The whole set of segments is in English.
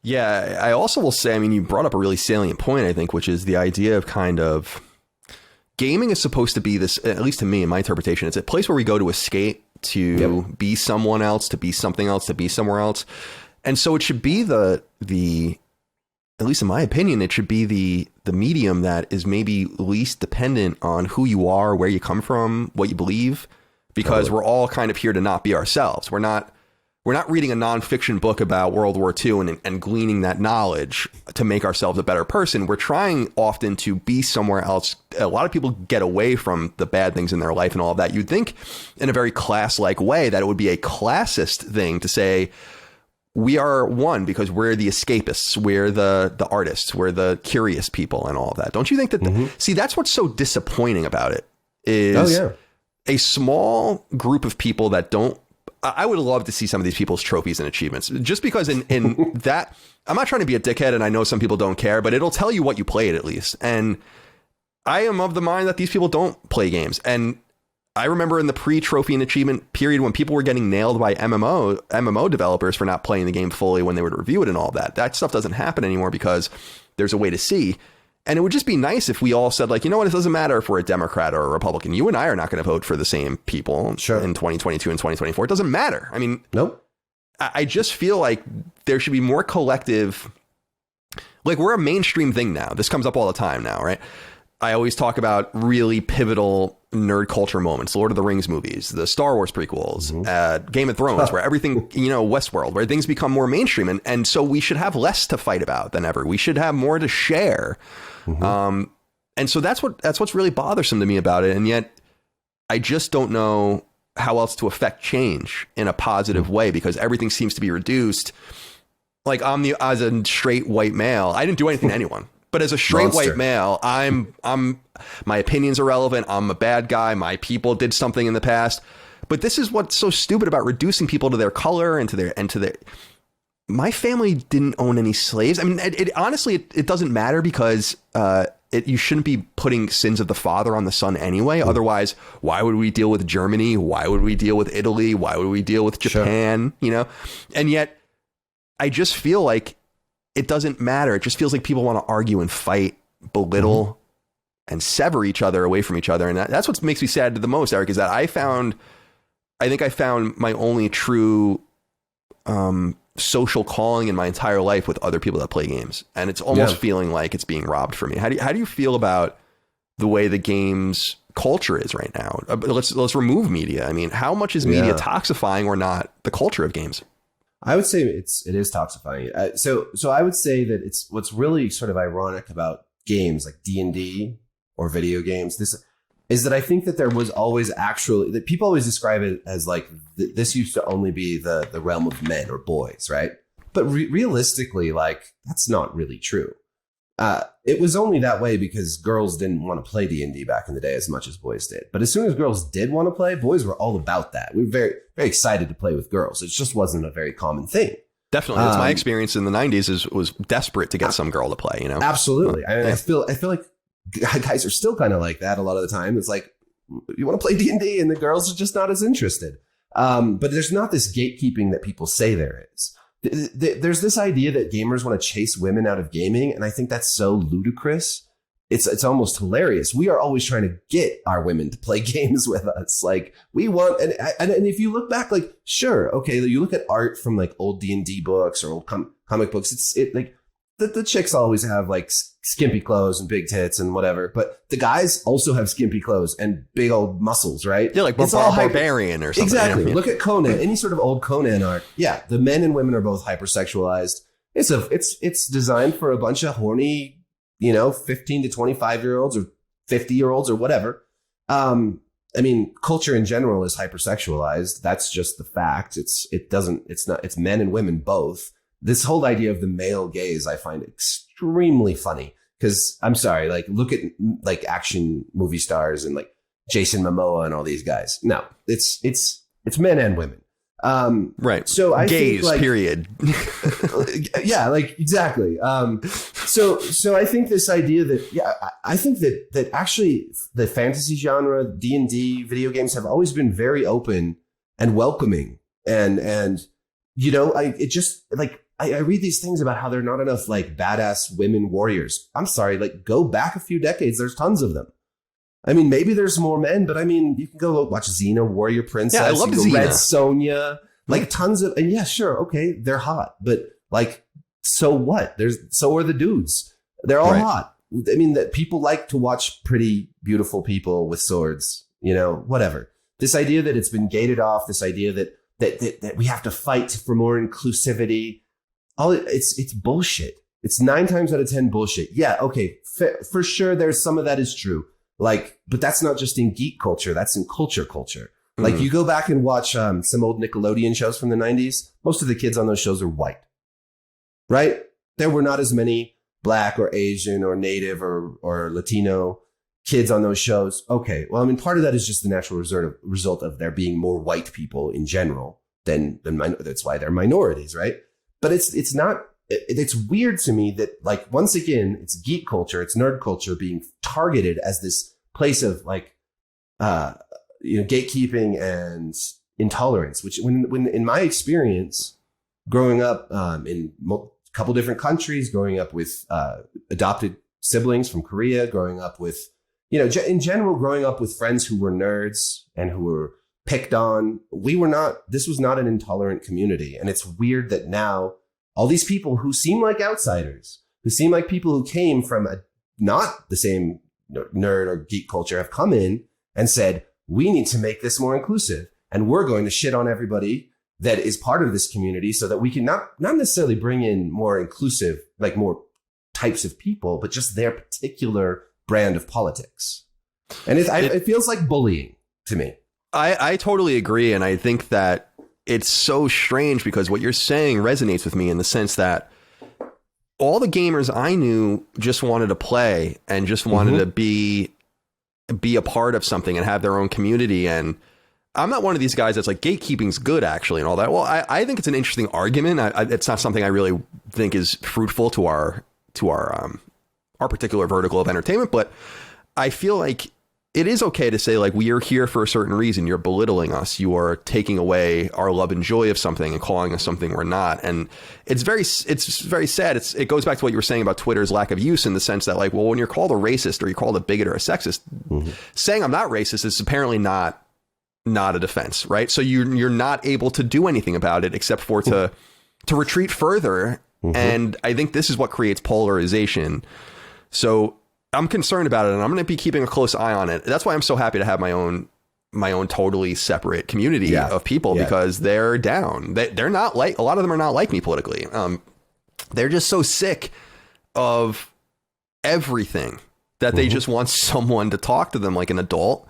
Yeah, I also will say, I mean, you brought up a really salient point, I think, which is the idea of kind of gaming is supposed to be this, at least to me, in my interpretation, it's a place where we go to escape, to be someone else, to be something else, to be somewhere else. And so it should be the at least in my opinion, it should be the medium that is maybe least dependent on who you are, where you come from, what you believe, because we're all kind of here to not be ourselves. We're not reading a nonfiction book about World War II and gleaning that knowledge to make ourselves a better person. We're trying often to be somewhere else. A lot of people get away from the bad things in their life and all of that. You'd think in a very class-like way that it would be a classist thing to say, we are one because we're the escapists, we're the artists, we're the curious people and all of that. Don't you think that? See, that's what's so disappointing about it is a small group of people that don't. I would love to see some of these people's trophies and achievements just because in that I'm not trying to be a dickhead and I know some people don't care, but it'll tell you what you played at least. And I am of the mind that these people don't play games. And I remember in the pre-trophy and achievement period when people were getting nailed by MMO developers for not playing the game fully when they would review it and all that. That stuff doesn't happen anymore because there's a way to see. And it would just be nice if we all said, like, you know what, it doesn't matter if we're a Democrat or a Republican. You and I are not going to vote for the same people in 2022 and 2024. It doesn't matter. I mean, I just feel like there should be more collective. Like, we're a mainstream thing now. This comes up all the time now, right? I always talk about really pivotal nerd culture moments, Lord of the Rings movies, the Star Wars prequels, Game of Thrones, where everything, Westworld, where things become more mainstream. And so we should have less to fight about than ever. We should have more to share. And so that's what's really bothersome to me about it. And yet I just don't know how else to affect change in a positive way, because everything seems to be reduced. Like, as a straight white male, I didn't do anything to anyone. But as a straight white male, I'm my opinion's irrelevant. I'm a bad guy. My people did something in the past. But this is what's so stupid about reducing people to their color and to their. My family didn't own any slaves. I mean, honestly, it doesn't matter because you shouldn't be putting sins of the father on the son anyway. Otherwise, why would we deal with Germany? Why would we deal with Italy? Why would we deal with Japan? And yet I just feel like it doesn't matter. It just feels like people want to argue and fight, belittle, and sever each other away from each other. And that's what makes me sad the most, Eric, is that I think I found my only true social calling in my entire life with other people that play games. And it's almost feeling like it's being robbed from me. How do you feel about the way the games culture is right now? Let's remove media. I mean, how much is media toxifying or not the culture of games? I would say it is toxifying. So I would say that it's what's really sort of ironic about games like D&D or video games. This is that I think that there was always that people always describe it as like this used to only be the realm of men or boys, right? But realistically, like, that's not really true. It was only that way because girls didn't want to play D&D back in the day as much as boys did. But as soon as girls did want to play, boys were all about that. We were very, very excited to play with girls. It just wasn't a very common thing. Definitely. That's my experience in the 90s was desperate to get some girl to play, Absolutely. I feel like guys are still kind of like that a lot of the time. It's like, you want to play D&D and the girls are just not as interested. But there's not this gatekeeping that people say there is. There's this idea that gamers want to chase women out of gaming, and I think that's so ludicrous. It's almost hilarious. We are always trying to get our women to play games with us. Like, we want, and if you look back, like, sure, okay, you look at art from like old D&D books or old comic books. It's like the chicks always have like skimpy clothes and big tits and whatever, but the guys also have skimpy clothes and big old muscles, right? Yeah, like barbarian or something. Exactly. Look at Conan, any sort of old Conan art. Yeah, the men and women are both hypersexualized. It's designed for a bunch of horny, 15 to 25-year-olds or 50-year-olds or whatever. I mean, culture in general is hypersexualized. That's just the fact. It's men and women both. This whole idea of the male gaze, I find extremely funny because I'm sorry, like, look at like action movie stars and like Jason Momoa and all these guys. No, it's men and women. Right. So I gaze, think, like, period. Yeah, like, exactly. So I think this idea that, I think that actually the fantasy genre, D&D, video games have always been very open and welcoming. And it just, like, I read these things about how there are not enough like badass women warriors. I'm sorry, like go back a few decades. There's tons of them. I mean, maybe there's more men, but I mean, you can go watch Xena, Warrior Princess. Yeah, I love Xena. Red Sonja, like tons of, and yeah, sure, okay, they're hot, but like, so what? So are the dudes. They're all hot. I mean, that people like to watch pretty, beautiful people with swords. You know, whatever. This idea that it's been gated off. This idea that we have to fight for more inclusivity. It's bullshit. It's 9 times out of 10 bullshit. Yeah, okay, for sure. There's some of that is true. Like, but that's not just in geek culture. That's in culture. Like you go back and watch some old Nickelodeon shows from the 90s. Most of the kids on those shows are white, right? There were not as many Black or Asian or Native or Latino kids on those shows. Okay, well, I mean, part of that is just the natural result of there being more white people in general than that's why they're minorities, right? But it's not. It's weird to me that, like, once again, it's geek culture, it's nerd culture being targeted as this place of like, gatekeeping and intolerance. Which, when in my experience, growing up in a couple different countries, growing up with adopted siblings from Korea, growing up with, in general, growing up with friends who were nerds and who were picked on, this was not an intolerant community. And it's weird that now all these people who seem like outsiders, who seem like people who came from not the same nerd or geek culture, have come in and said, we need to make this more inclusive. And we're going to shit on everybody that is part of this community so that we can not necessarily bring in more inclusive, like more types of people, but just their particular brand of politics. And it feels like bullying to me. I totally agree. And I think that it's so strange because what you're saying resonates with me in the sense that all the gamers I knew just wanted to play and just wanted to be a part of something and have their own community. And I'm not one of these guys that's like, gatekeeping's good, actually, and all that. Well, I think it's an interesting argument. It's not something I really think is fruitful to our particular vertical of entertainment, but I feel like it is okay to say, like, we are here for a certain reason. You're belittling us. You are taking away our love and joy of something and calling us something we're not. And it's very sad. It goes back to what you were saying about Twitter's lack of use in the sense that, like, well, when you're called a racist or you're called a bigot or a sexist, saying I'm not racist is apparently not a defense, right? So you're not able to do anything about it except for to retreat further. And I think this is what creates polarization. So I'm concerned about it, and I'm going to be keeping a close eye on it. That's why I'm so happy to have my own totally separate community of people because they're down. They're not like, a lot of them are not like me politically. They're just so sick of everything that they just want someone to talk to them like an adult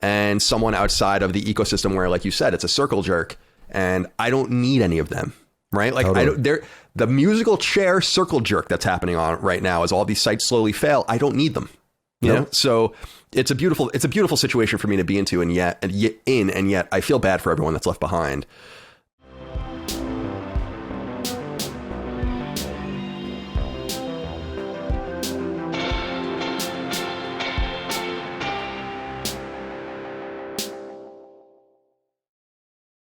and someone outside of the ecosystem where, like you said, it's a circle jerk, and I don't need any of them. Right. Like the musical chair circle jerk that's happening on right now as all these sites slowly fail. I don't need them. You know, so it's a beautiful situation for me to be into. And yet I feel bad for everyone that's left behind.